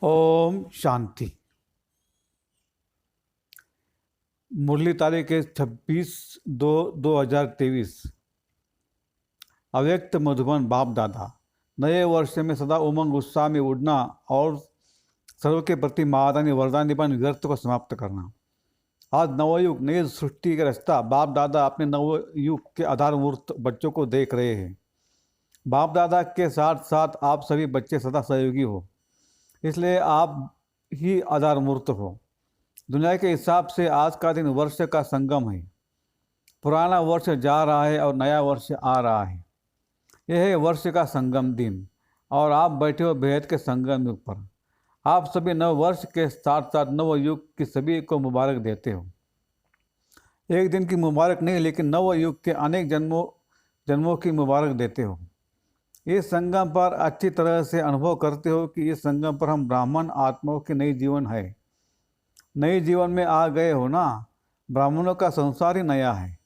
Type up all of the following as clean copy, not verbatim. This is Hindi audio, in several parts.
ओम शांति। मुरली तारीख है 26/2/2023। अव्यक्त मधुबन बाप दादा। नए वर्ष में सदा उमंग उत्साह में उड़ना और सर्व के प्रति महादानी वरदानी व्यर्थ को समाप्त करना। आज नवयुग नई सृष्टि का रास्ता बाप दादा अपने नवयुग के आधारमूर्त बच्चों को देख रहे हैं। बाप दादा के साथ साथ आप सभी बच्चे सदा सहयोगी हो, इसलिए आप ही आधारमूर्त हो। दुनिया के हिसाब से आज का दिन वर्ष का संगम है। पुराना वर्ष जा रहा है और नया वर्ष आ रहा है। यह है वर्ष का संगम दिन और आप बैठे हो बेहद के संगम युग पर। आप सभी नव वर्ष के साथ साथ नव युग की सभी को मुबारक देते हो। एक दिन की मुबारक नहीं, लेकिन नव युग के अनेक जन्मों की मुबारक देते हो। इस संगम पर अच्छी तरह से अनुभव करते हो कि इस संगम पर हम ब्राह्मण आत्माओं के नई जीवन है। नए जीवन में आ गए हो ना। ब्राह्मणों का संसार ही नया है।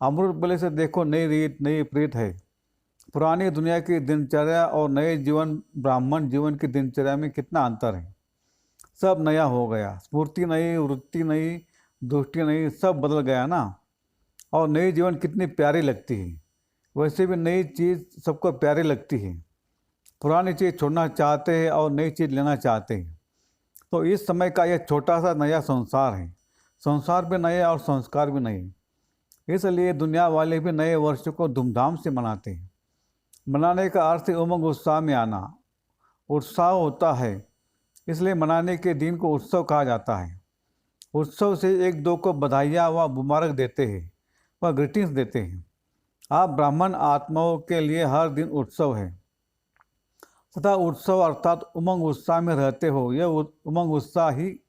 अमृत बले से देखो, नई रीत नई प्रीत है। पुरानी दुनिया की दिनचर्या और नए जीवन ब्राह्मण जीवन की दिनचर्या में कितना अंतर है। सब नया हो गया, स्फूर्ति नई, वृत्ति नई, दृष्टि नई, सब बदल गया ना। और नई जीवन कितनी प्यारी लगती है। वैसे भी नई चीज़ सबको प्यारी लगती है। पुरानी चीज़ छोड़ना चाहते हैं और नई चीज़ लेना चाहते हैं। तो इस समय का यह छोटा सा नया संसार है। संसार भी नए और संस्कार भी नए, इसलिए दुनिया वाले भी नए वर्ष को धूमधाम से मनाते हैं। मनाने का अर्थ है उमंग उत्साह में आना। उत्साह होता है, इसलिए मनाने के दिन को उत्सव कहा जाता है। उत्सव से एक दो को बधाइयाँ व मुबारक देते हैं व ग्रीटिंग्स देते हैं। आप ब्राह्मण आत्माओं के लिए हर दिन उत्सव है। तथा उत्सव अर्थात उमंग उत्साह में रहते हो। यह उमंग उत्साह ही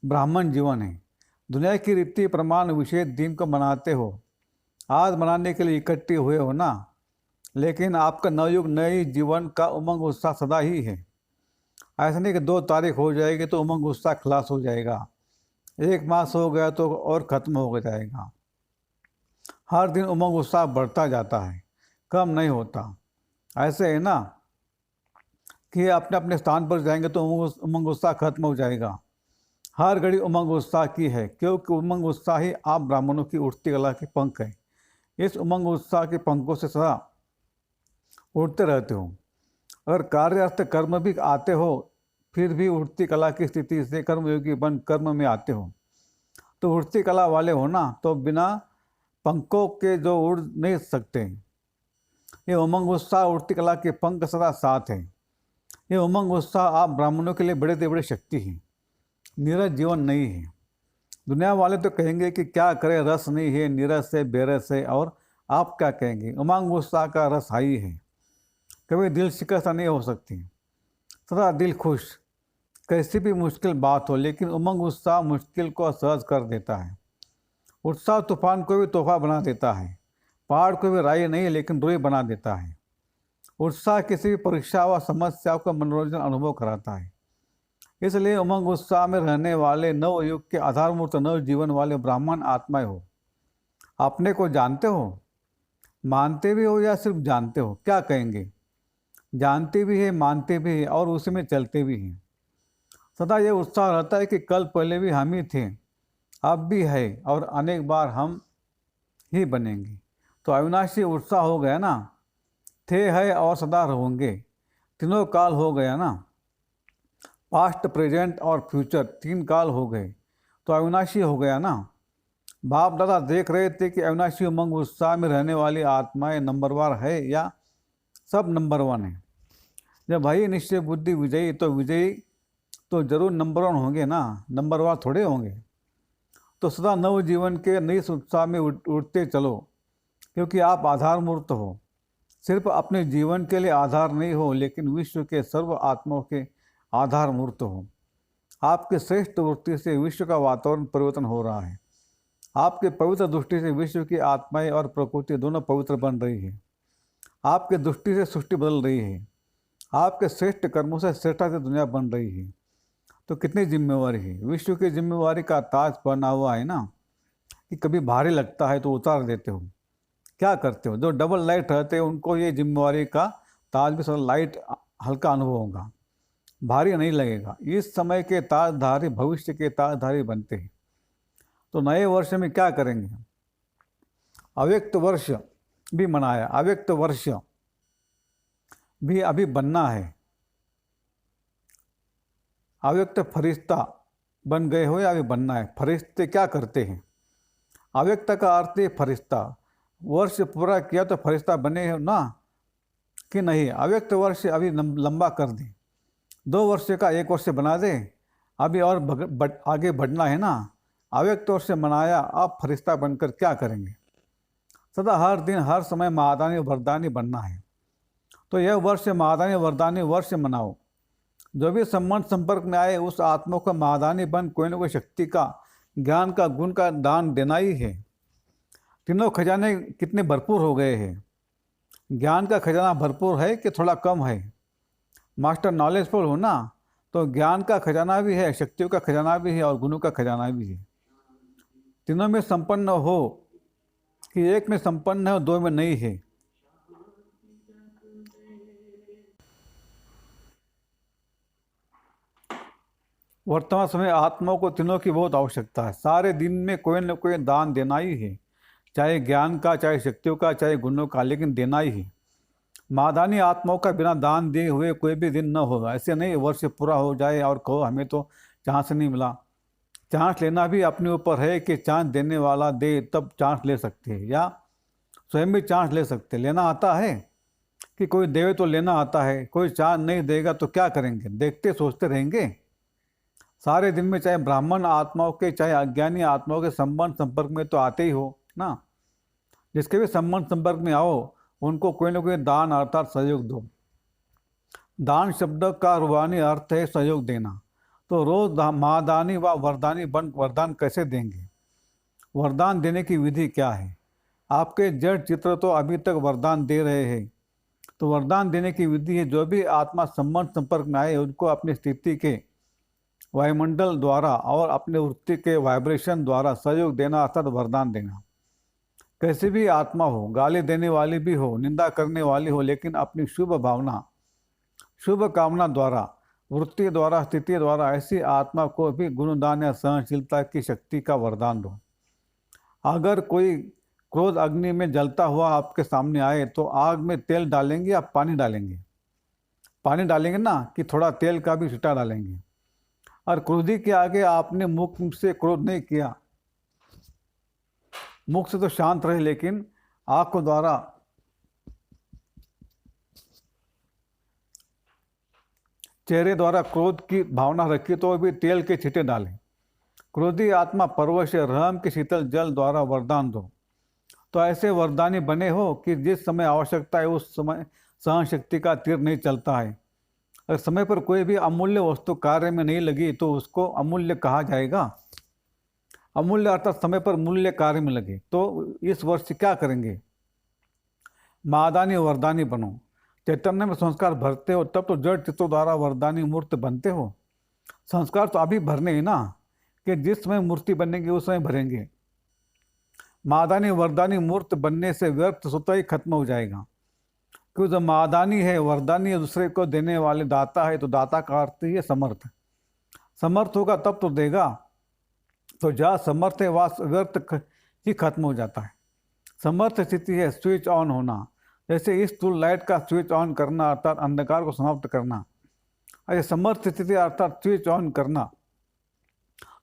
ब्राह्मण जीवन है। दुनिया की रीति प्रमाण विशेष दिन को मनाते हो। आज मनाने के लिए इकट्ठे हुए हो ना, लेकिन आपका नवयुग नई जीवन का उमंग उत्साह सदा ही है। ऐसा नहीं कि 2 तारीख हो जाएगी तो उमंग उत्साह खलास हो जाएगा, 1 मास हो गया तो और ख़त्म हो जाएगा। हर दिन उमंग उत्साह बढ़ता जाता है, कम नहीं होता। ऐसे है ना कि अपने अपने स्थान पर जाएंगे तो उमंग उत्साह खत्म हो जाएगा। हर घड़ी उमंग उत्साह की है, क्योंकि उमंग उत्साह ही आप ब्राह्मणों की उड़ती कला के पंख है। इस उमंग उत्साह के पंखों से सदा उड़ते रहते हो। अगर कार्य अर्थ कर्म भी आते हो, फिर भी उड़ती कला की स्थिति से कर्मयोगी बन कर्म में आते हो। तो उड़ती कला वाले हो ना, तो बिना पंखों के जो उड़ नहीं सकते। ये उमंग उत्साह उड़ती कला के पंख सदा साथ है। ये उमंग उत्साह आप ब्राह्मणों के लिए बड़े से बड़ी शक्ति है। नीरस जीवन नहीं है। दुनिया वाले तो कहेंगे कि क्या करें, रस नहीं है, नीरस है, बेरस है। और आप क्या कहेंगे, उमंग उत्साह का रस हाई है। कभी दिल शिकस्त नहीं हो सकती, सदा दिल खुश। कैसी भी मुश्किल बात हो, लेकिन उमंग उत्साह मुश्किल को सहज कर देता है। उत्साह तूफान को भी तोहफा बना देता है। पहाड़ को भी राई नहीं, लेकिन रुई बना देता है। उत्साह किसी भी परीक्षा व समस्या को मनोरंजन अनुभव कराता है। इसलिए उमंग उत्साह में रहने वाले नव युग के आधारमूर्त नव जीवन वाले ब्राह्मण आत्माएं हो। अपने को जानते हो, मानते भी हो या सिर्फ जानते हो? क्या कहेंगे, जानते भी है, मानते भी है और उसी में चलते भी हैं। सदा ये उत्साह रहता है कि कल पहले भी हम ही थे, अब भी है और अनेक बार हम ही बनेंगे। तो अविनाशी उत्साह हो गया ना। थे, है और सदा रहोगे, तीनों काल हो गया ना। पास्ट, प्रेजेंट और फ्यूचर 3 काल हो गए, तो अविनाशी हो गया ना। बाप दादा देख रहे थे कि अविनाशी उमंग उत्साह में रहने वाली आत्माएं नंबरवार है या सब नंबर 1 है। जब भाई निश्चय बुद्धि विजयी तो जरूर नंबर 1 होंगे ना, नंबरवार थोड़े होंगे। तो सदा नव जीवन के नई उत्साह में उठते चलो, क्योंकि आप आधारमूर्त हो। सिर्फ अपने जीवन के लिए आधार नहीं हो, लेकिन विश्व के सर्व आत्माओं के आधार मूर्त हो। आपके श्रेष्ठ वृत्ति से विश्व का वातावरण परिवर्तन हो रहा है। आपके पवित्र दृष्टि से विश्व की आत्माएं और प्रकृति दोनों पवित्र बन रही है। आपके दृष्टि से सृष्टि बदल रही है। आपके श्रेष्ठ कर्मों से श्रेष्ठता से दुनिया बन रही है। तो कितनी जिम्मेवारी है। विश्व की जिम्मेवारी का ताज बना हुआ है ना, कि कभी भारी लगता है तो उतार देते हो। क्या करते हो? जो डबल लाइट रहते हैं उनको ये जिम्मेवारी का ताज भी थोड़ा लाइट हल्का अनुभव होगा। भारी नहीं लगेगा। इस समय के ताजधारी भविष्य के ताजधारी बनते हैं। तो नए वर्ष में क्या करेंगे? अव्यक्त वर्ष भी मनाया, अव्यक्त वर्ष भी अभी बनना है। अव्यक्त फरिश्ता बन गए हो या अभी बनना है? फरिश्ते क्या करते हैं? अव्यक्त का अर्थ है फरिश्ता। वर्ष पूरा किया तो फरिश्ता बने हो ना कि नहीं? अव्यक्त वर्ष अभी लंबा कर दें, 2 वर्ष का 1 वर्ष बना दें, अभी और आगे बढ़ना है ना। अव्यक्त वर्ष मनाया, आप फरिश्ता बनकर क्या करेंगे? सदा हर दिन हर समय महादानी वरदानी बनना है। तो यह वर्ष महादानी वरदानी वर्ष मनाओ। जो भी संबंध संपर्क में आए उस आत्मा को महादानी बन कोई न कोई शक्ति का, ज्ञान का, गुण का दान देना ही है। तीनों खजाने कितने भरपूर हो गए हैं। ज्ञान का खजाना भरपूर है कि थोड़ा कम है? मास्टर नॉलेजफुल हो ना, तो ज्ञान का खजाना भी है, शक्तियों का खजाना भी है और गुणों का खजाना भी है। तीनों में संपन्न हो कि एक में संपन्न है और 2 में नहीं है। वर्तमान समय आत्माओं को तीनों की बहुत आवश्यकता है। सारे दिन में कोई न कोई दान देना ही है, चाहे ज्ञान का, चाहे शक्तियों का, चाहे गुणों का, लेकिन देना ही है। महादानी आत्माओं का बिना दान दिए हुए कोई भी दिन न होगा। ऐसे नहीं वर्ष पूरा हो जाए और कहो हमें तो चांस नहीं मिला। चांस लेना भी अपने ऊपर है कि चांस देने वाला दे तब चांस ले सकते हैं, या स्वयं भी चांस ले सकते। लेना आता है कि कोई देवे तो लेना आता है। कोई चांस नहीं देगा तो क्या करेंगे? देखते सोचते रहेंगे। सारे दिन में चाहे ब्राह्मण आत्माओं के चाहे अज्ञानी आत्माओं के संबंध संपर्क में तो आते ही हो ना। जिसके भी संबंध संपर्क में आओ उनको कोई ना कोई दान अर्थात सहयोग दो। दान शब्द का रूहानी अर्थ है सहयोग देना। तो रोज महादानी व वरदानी बन वरदान कैसे देंगे? वरदान देने की विधि क्या है? आपके जड़ चित्र तो अभी तक वरदान दे रहे हैं। तो वरदान देने की विधि है, जो भी आत्मा संबंध संपर्क में आए उनको अपनी स्थिति के वायुमंडल द्वारा और अपने वृत्ति के वाइब्रेशन द्वारा सहयोग देना अर्थात वरदान देना। कैसी भी आत्मा हो, गाली देने वाली भी हो, निंदा करने वाली हो, लेकिन अपनी शुभ भावना, शुभ कामना द्वारा, वृत्ति द्वारा, स्थिति द्वारा ऐसी आत्मा को भी गुणदान या सहनशीलता की शक्ति का वरदान दो। अगर कोई क्रोध अग्नि में जलता हुआ आपके सामने आए तो आग में तेल डालेंगे या पानी डालेंगे? पानी डालेंगे ना, कि थोड़ा तेल का भी छींटा डालेंगे? और क्रोधी के आगे आपने मुख से क्रोध नहीं किया, मुख से तो शांत रहे, लेकिन आंखों द्वारा चेहरे द्वारा क्रोध की भावना रखी तो भी तेल के छींटे डालें। क्रोधी आत्मा परवश रहम के शीतल जल द्वारा वरदान दो। तो ऐसे वरदानी बने हो कि जिस समय आवश्यकता है उस समय सहन शक्ति का तीर नहीं चलता है। अगर समय पर कोई भी अमूल्य वस्तु कार्य में नहीं लगी तो उसको अमूल्य कहा जाएगा? अमूल्य अर्थात समय पर मूल्य कार्य में लगे। तो इस वर्ष क्या करेंगे? महादानी वरदानी बनो। चैतन्य में संस्कार भरते हो तब तो जड़ चित्रों द्वारा वरदानी मूर्त बनते हो। संस्कार तो अभी भरने ही ना, कि जिस समय मूर्ति बनेगी उस समय भरेंगे। महादानी वरदानी मूर्त बनने से व्यर्थ स्वतः ही खत्म हो जाएगा। क्योंकि जब महादानी है, वरदानी दूसरे को देने वाले दाता है, तो दाता का अर्थ ही है समर्थ। समर्थ होगा तब तो देगा। तो जहाँ समर्थ है वहाँ व्यर्थ ही खत्म हो जाता है। समर्थ स्थिति है स्विच ऑन होना। जैसे इस टूल लाइट का स्विच ऑन करना अर्थात अंधकार को समाप्त करना। अरे समर्थ स्थिति अर्थात स्विच ऑन करना।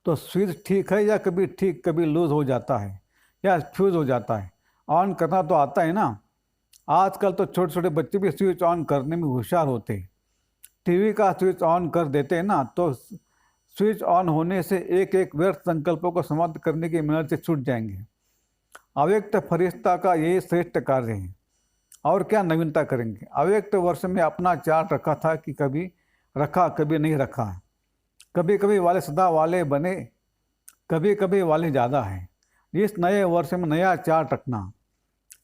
तो स्विच ठीक है या कभी ठीक कभी लूज हो जाता है या फ्यूज हो जाता है। ऑन करना तो आता है ना। आजकल तो छोटे छोटे बच्चे भी स्विच ऑन करने में होशियार होते हैं। टीवी का स्विच ऑन कर देते हैं ना, तो स्विच ऑन होने से एक एक व्यर्थ संकल्पों को समाप्त करने की मेहनत से छूट जाएंगे। अव्यक्त फरिश्ता का यही श्रेष्ठ कार्य है। और क्या नवीनता करेंगे? अव्यक्त वर्ष में अपना चार्ट रखा था कि कभी रखा कभी नहीं रखा। कभी कभी वाले सदा वाले बने, कभी कभी वाले ज़्यादा हैं। इस नए वर्ष में नया चार्ट रखना।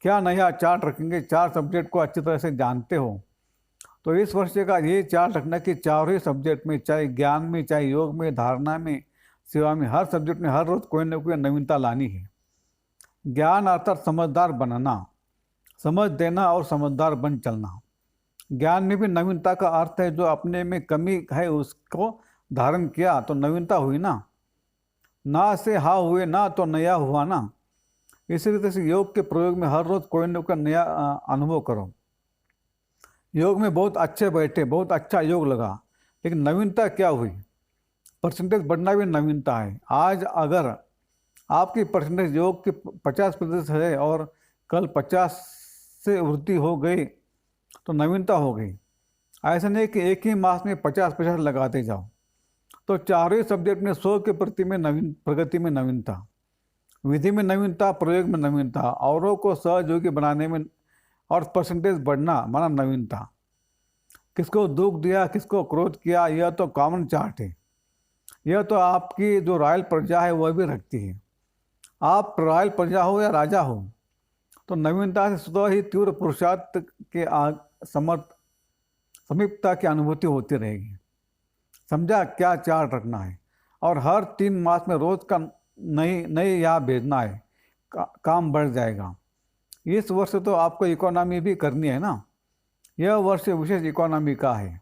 क्या नया चार्ट रखेंगे? 4 सब्जेक्ट को अच्छी तरह से जानते हो तो इस वर्ष का ये चार्ट रखना कि चारों ही सब्जेक्ट में, चाहे ज्ञान में, चाहे योग में, धारणा में, सेवा में, हर सब्जेक्ट में हर रोज कोई न कोई नवीनता लानी है। ज्ञान अर्थात समझदार बनना, समझ देना और समझदार बन चलना। ज्ञान में भी नवीनता का अर्थ है जो अपने में कमी है उसको धारण किया तो नवीनता हुई ना। ना से हा हुए ना तो नया हुआ ना। इसी रीति से योग के प्रयोग में हर रोज कोई न कोई नया अनुभव करो। योग में बहुत अच्छे बैठे, बहुत अच्छा योग लगा, लेकिन नवीनता क्या हुई? परसेंटेज बढ़ना भी नवीनता है। आज अगर आपकी परसेंटेज योग की 50% है और कल 50 से वृद्धि हो गई तो नवीनता हो गई। ऐसा नहीं कि एक ही मास में 50-50 लगाते जाओ। तो चारों ही सब्जेक्ट में 100 के प्रति में प्रगति में नवीनता, विधि में नवीनता, प्रयोग में नवीनता, औरों को सहयोगी बनाने में और परसेंटेज बढ़ना माना नवीनता। किसको दुख दिया, किसको क्रोध किया, यह तो कॉमन चार्ट है। यह तो आपकी जो रॉयल प्रजा है वह भी रखती है। आप रॉयल प्रजा हो या राजा हो, तो नवीनता से स्वतः ही तीव्र पुरुषार्थ के समीपता की अनुभूति होती रहेगी। समझा क्या चार्ट रखना है? और हर 3 मास में रोज का नई नई यहाँ भेजना है। काम बढ़ जाएगा। इस वर्ष तो आपको इकोनॉमी भी करनी है ना। यह वर्ष विशेष इकोनॉमी का है।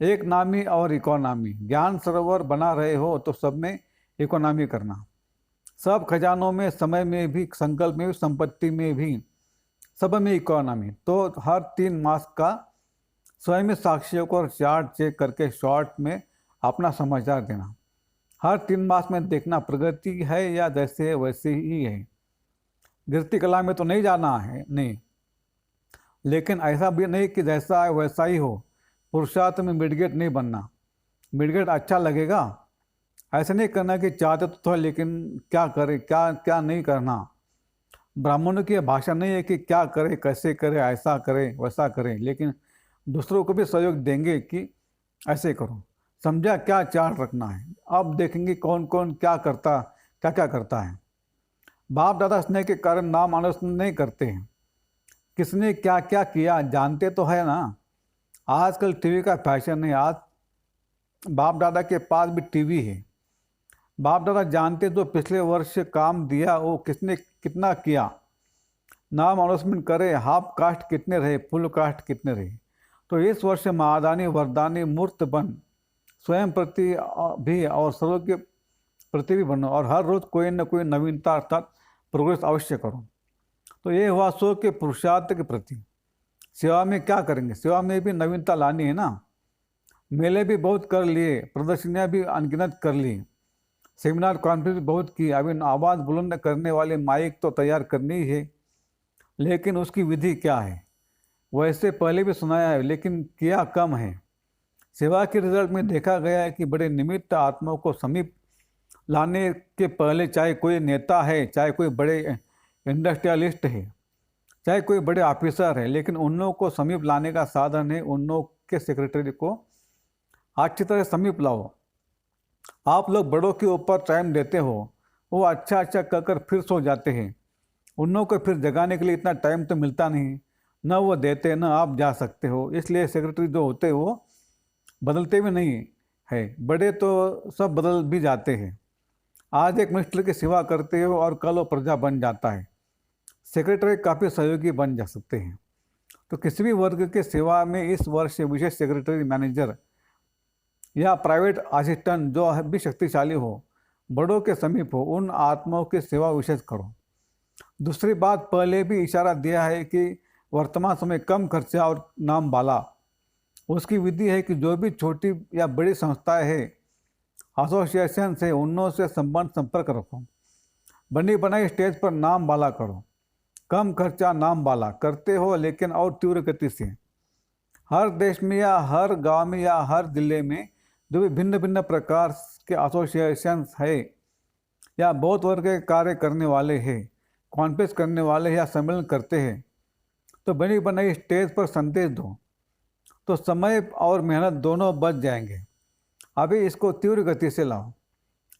एक नामी और इकोनॉमी। ज्ञान सरोवर बना रहे हो तो सब में इकोनॉमी करना। सब खजानों में, समय में भी, संकल्प में भी, संपत्ति में भी, सब में इकोनॉमी। तो हर 3 मास का स्वयं साक्षियों को चार्ट चेक करके शॉर्ट में अपना समाचार देना। हर 3 मास में देखना प्रगति है या जैसे है वैसे ही है। गिरती कला में तो नहीं जाना है, नहीं, लेकिन ऐसा भी नहीं कि जैसा है वैसा ही हो। पुरुषार्थ में मिडगेट नहीं बनना। मिडगेट अच्छा लगेगा, ऐसा नहीं करना कि चाहते तो थोड़ा लेकिन क्या करे, क्या क्या नहीं करना। ब्राह्मणों की भाषा नहीं है कि क्या करे, कैसे करे, ऐसा करे, वैसा करे, लेकिन दूसरों को भी सहयोग देंगे कि ऐसे करो। समझा क्या चार्ट रखना है? अब देखेंगे कौन कौन क्या करता, क्या क्या करता है। बाप दादा स्नेह के कारण नाम अनुस्मरण नहीं करते हैं। किसने क्या क्या किया जानते तो है ना। आजकल टीवी का फैशन है। आज बाप दादा के पास भी टीवी है। बाप दादा जानते जो पिछले वर्ष काम दिया वो किसने कितना किया। नाम अनाउंसमेंट करे, हाफ कास्ट कितने रहे, फुल कास्ट कितने रहे। तो इस वर्ष महादानी वरदानी मूर्त बन स्वयं प्रति भी और सर्व के प्रति भी बनो और हर रोज कोई न कोई नवीनता अर्थात प्रोग्रेस अवश्य करो। तो ये हुआ सो के पुरुषार्थ के प्रति। सेवा में क्या करेंगे? सेवा में भी नवीनता लानी है ना। मेले भी बहुत कर लिए, प्रदर्शनियाँ भी अनगिनत कर ली, सेमिनार कॉन्फ्रेंस भी बहुत की। अभी आवाज़ बुलंद करने वाले माइक तो तैयार करनी ही है, लेकिन उसकी विधि क्या है? वैसे पहले भी सुनाया है लेकिन किया कम है। सेवा के रिजल्ट में देखा गया है कि बड़े निमित्त आत्माओं को समीप लाने के पहले, चाहे कोई नेता है, चाहे कोई बड़े इंडस्ट्रियलिस्ट है, चाहे कोई बड़े ऑफिसर है, लेकिन उन लोगों को समीप लाने का साधन है उन लोग के सेक्रेटरी को अच्छी तरह समीप लाओ। आप लोग बड़ों के ऊपर टाइम देते हो, वो अच्छा अच्छा कहकर फिर सो जाते हैं। उन लोगों को फिर जगाने के लिए इतना टाइम तो मिलता नहीं, न वो देते न आप जा सकते हो। इसलिए सेक्रेटरी जो होते हैं वो बदलते भी नहीं है। बड़े तो सब बदल भी जाते हैं। आज एक मिनिस्टर की सेवा करते हो और कल वो प्रजा बन जाता है। सेक्रेटरी काफ़ी सहयोगी बन जा सकते हैं। तो किसी भी वर्ग के सेवा में इस वर्ष विशेष सेक्रेटरी, मैनेजर या प्राइवेट असिस्टेंट जो भी शक्तिशाली हो, बड़ों के समीप हो, उन आत्माओं की सेवा विशेष करो। दूसरी बात, पहले भी इशारा दिया है कि वर्तमान समय कम खर्चा और नाम वाला। उसकी विधि है कि जो भी छोटी या बड़ी संस्थाएं हैं, एसोसिएशन से, उनों से संपर्क रखो। बनी बनाई स्टेज पर नाम वाला करो। कम खर्चा नाम वाला करते हो, लेकिन और तीव्र गति से। हर देश में या हर गांव में या हर जिले में जो भी भिन्न भिन्न प्रकार के एसोसिएशंस है या बहुत वर्ग के कार्य करने वाले हैं, कॉन्फ्रेंस करने वाले हैं या सम्मेलन करते हैं, तो बनी बनाई स्टेज पर संदेश दो, तो समय और मेहनत दोनों बच जाएंगे। अभी इसको तीव्र गति से लाओ।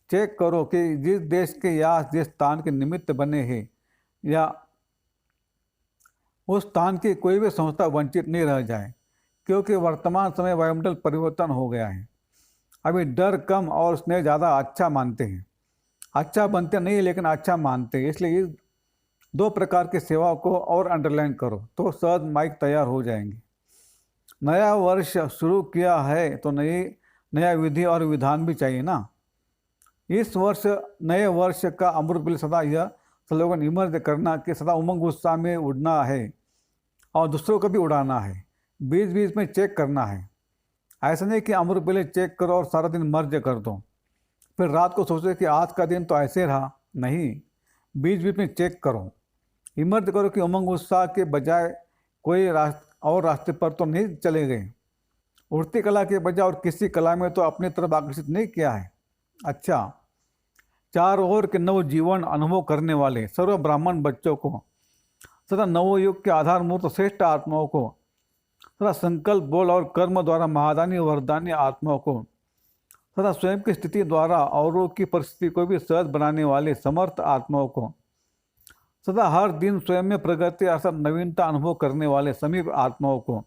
चेक करो कि जिस देश के या जिस स्थान के निमित्त बने हैं या उस स्थान की कोई भी संस्था वंचित नहीं रह जाए, क्योंकि वर्तमान समय वायुमंडल परिवर्तन हो गया है। अभी डर कम और स्नेह ज़्यादा अच्छा मानते हैं। अच्छा बनते नहीं लेकिन अच्छा मानते हैं। इसलिए इस 2 प्रकार की सेवाओं को और अंडरलाइन करो तो सहज माइक तैयार हो जाएंगे। नया वर्ष शुरू किया है तो नया विधि और विधान भी चाहिए ना। इस वर्ष नए वर्ष का अमृत बिल सदा यह स्लोगन इमर्ज करना कि सदा उमंग उत्साह में उड़ना है और दूसरों को भी उड़ाना है। बीच बीच में चेक करना है। ऐसा नहीं कि अमृत बिल चेक करो और सारा दिन मर्ज कर दो, फिर रात को सोचो कि आज का दिन तो ऐसे रहा। नहीं, बीच बीच में चेक करो, इमर्ज करो कि उमंग उत्साह के बजाय कोई रास्ते पर तो नहीं चले गए। उड़ती कला के बजाय और किसी कला में तो अपनी तरफ आकर्षित नहीं किया है। अच्छा, चार ओर के नव जीवन अनुभव करने वाले सर्व ब्राह्मण बच्चों को, सदा नवयुग के आधार मूर्त श्रेष्ठ आत्माओं को, सदा संकल्प बोल और कर्म द्वारा महादानी वरदानी आत्माओं को, सदा स्वयं की स्थिति द्वारा औरों की परिस्थिति को भी सहज बनाने वाले समर्थ आत्माओं को, सदा हर दिन स्वयं में प्रगति अर्थात नवीनता अनुभव करने वाले समीप आत्माओं को,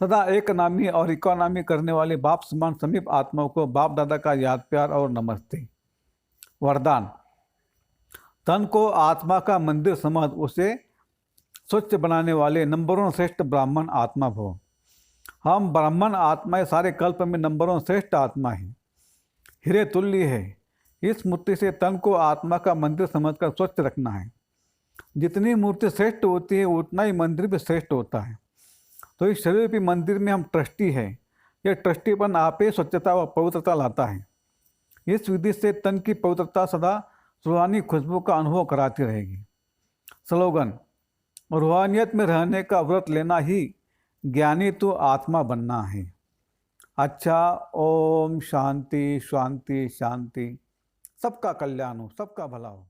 सदा एक नामी और इकोनामी करने वाले बाप समान समीप आत्माओं को बाप दादा का याद प्यार और नमस्ते। वरदान: तन को आत्मा का मंदिर समझ उसे स्वच्छ बनाने वाले नंबरों श्रेष्ठ ब्राह्मण आत्मा भव। हम ब्राह्मण आत्माएं सारे कल्प में नंबरों श्रेष्ठ आत्मा हैं, हीरे तुल्य है। इस मूर्ति से तन को आत्मा का मंदिर समझकर स्वच्छ रखना है। जितनी मूर्ति श्रेष्ठ होती है उतना ही मंदिर भी श्रेष्ठ होता है। तो इस शरीर के मंदिर में हम ट्रस्टी है। यह ट्रस्टीपन आप ही स्वच्छता व पवित्रता लाता है। इस विधि से तन की पवित्रता सदा रूहानी खुशबू का अनुभव कराती रहेगी। स्लोगन: रूहानियत में रहने का व्रत लेना ही ज्ञानी तो आत्मा बनना है। अच्छा, ओम शांति शांति शांति। सबका कल्याण हो, सबका भला हो।